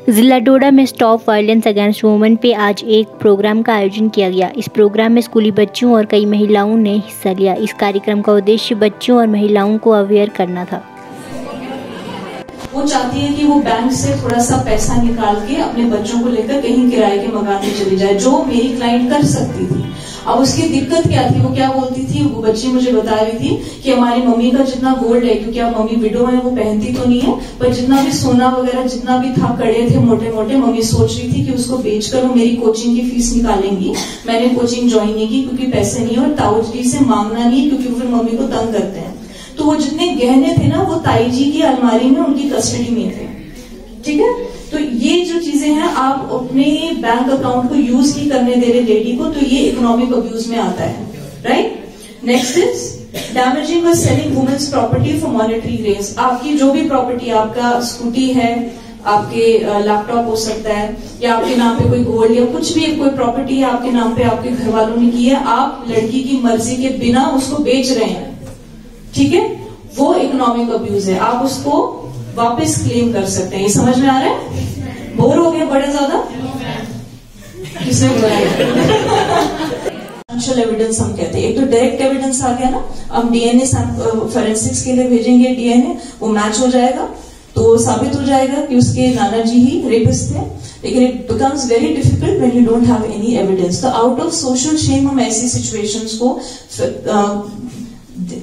जिला डोडा में stop violence against women पे आज एक प्रोग्राम का आयोजन किया गया। इस प्रोग्राम में स्कूली बच्चों और कई महिलाओं ने हिस्सा लिया। इस कार्यक्रम का उद्देश्य बच्चों और महिलाओं को अवेयर करना था। वो चाहती है कि वो बैंक से थोड़ा सा पैसा निकाल के अपने बच्चों को लेकर कहीं किराए के मकान में चली जाए, जो मेरी क्लाइंट कर सकती थी। अब उसकी दिक्कत क्या थी, वो क्या बोलती थी, वो बच्ची मुझे बता रही थी कि हमारी मम्मी का जितना गोल्ड है, क्योंकि अब मम्मी विडो है, वो पहनती तो नहीं है, पर जितना भी सोना वगैरह जितना भी था, कड़े थे मोटे मोटे, मम्मी सोच रही थी कि उसको बेचकर वो मेरी कोचिंग की फीस निकालेंगी। मैंने कोचिंग ज्वाइन नहीं की क्योंकि पैसे नहीं है, और ताऊ जी से मांगना नहीं क्योंकि वो फिर मम्मी को तंग करते हैं। तो वो जितने गहने थे ना, वो ताई जी की अलमारी में उनकी कस्टडी में थे। ठीक है, तो ये जो चीजें हैं, आप अपने बैंक अकाउंट को यूज नहीं करने दे रहे लेडी को, तो ये इकोनॉमिक अब्यूज में आता है। राइट, नेक्स्ट इज डैमेजिंग और selling women's property for monetary gains. आपकी जो भी प्रॉपर्टी, आपका स्कूटी है, आपके लैपटॉप हो सकता है, या आपके नाम पे कोई गोल्ड या कुछ भी कोई प्रॉपर्टी है आपके नाम पे, आपके घर वालों ने की है, आप लड़की की मर्जी के बिना उसको बेच रहे हैं, ठीक है, वो इकोनॉमिक अब्यूज है। आप उसको वापस क्लेम कर सकते हैं। ये समझ में आ रहा है? बोर हो गया बड़े ज्यादा? किसने फाइनेंशियल एविडेंस हम कहते हैं। एक तो डायरेक्ट एविडेंस आ गया ना, हम डीएनए फोरेंसिक्स के लिए भेजेंगे, डीएनए वो मैच हो जाएगा तो साबित हो जाएगा कि उसके नाना जी ही रेपिस्ट थे। लेकिन it becomes very difficult when you don't have any evidence. तो आउट ऑफ सोशल शेम हम ऐसी सिचुएशंस को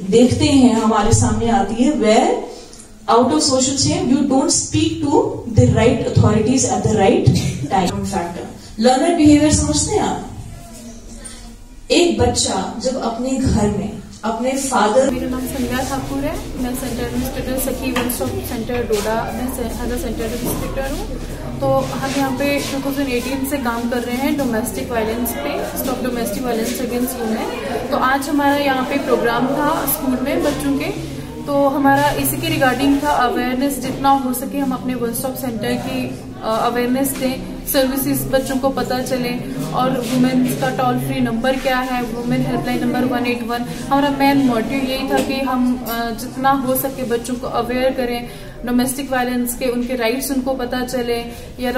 देखते हैं, हमारे सामने आती है, where out of social shame you don't speak to the right authorities at the right time factor. Learner behavior समझते हैं आप? एक बच्चा जब अपने घर में अपने फादर। मेरा नाम संध्या ठाकुर है, मैं सेंटर एडमिनिस्ट्रेटर सखी वन स्टॉप सेंटर डोडा में एज सेंटर एडमिनिस्ट्रेटर हूँ। तो हम यहाँ पे 2018 से काम कर रहे हैं डोमेस्टिक वायलेंस पे, stop domestic violence against women. तो आज हमारा यहाँ पे प्रोग्राम था स्कूल में बच्चों के, तो हमारा इसी के रिगार्डिंग था अवेयरनेस। जितना हो सके हम अपने वन स्टॉप सेंटर की अवेयरनेस दें, सर्विसेज बच्चों को पता चले, और वुमेन का टोल फ्री नंबर क्या है, वुमेन हेल्पलाइन नंबर 181। हमारा मेन मोटिव यही था कि हम जितना हो सके बच्चों को अवेयर करें, डोमेस्टिक वायलेंस के उनके राइट्स उनको पता चले, या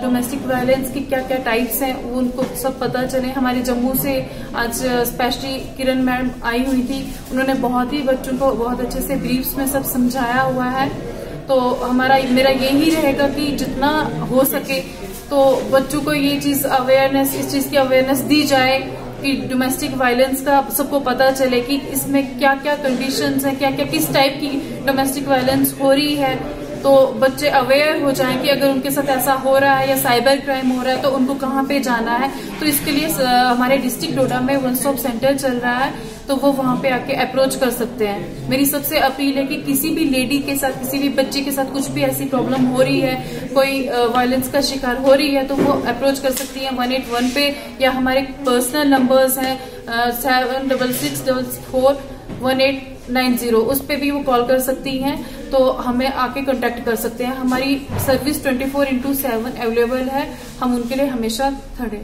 डोमेस्टिक वायलेंस की क्या क्या टाइप्स हैं वो उनको सब पता चले। हमारे जम्मू से आज स्पेशली किरण मैडम आई हुई थी, उन्होंने बहुत ही बच्चों को बहुत अच्छे से ब्रीफ्स में सब समझाया हुआ है। तो मेरा यही रहेगा कि जितना हो सके तो बच्चों को ये चीज अवेयरनेस, इस चीज की अवेयरनेस दी जाए कि डोमेस्टिक वायलेंस का सबको पता चले कि इसमें क्या क्या कंडीशंस हैं, क्या क्या किस टाइप की डोमेस्टिक वायलेंस हो रही है। तो बच्चे अवेयर हो जाएं कि अगर उनके साथ ऐसा हो रहा है या साइबर क्राइम हो रहा है तो उनको कहाँ पे जाना है। तो इसके लिए हमारे डिस्ट्रिक्ट डोडा में वन स्टॉप सेंटर चल रहा है, तो वो वहां पे आके अप्रोच कर सकते हैं। मेरी सबसे अपील है कि किसी भी लेडी के साथ, किसी भी बच्चे के साथ कुछ भी ऐसी प्रॉब्लम हो रही है, कोई वायलेंस का शिकार हो रही है, तो वो अप्रोच कर सकती है 181 पे, या हमारे पर्सनल नंबर्स हैं 76641890, उस पे भी वो कॉल कर सकती हैं। तो हमें आके कांटेक्ट कर सकते हैं। हमारी सर्विस 24/7 अवेलेबल है, हम उनके लिए हमेशा खड़े।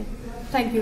Thank you.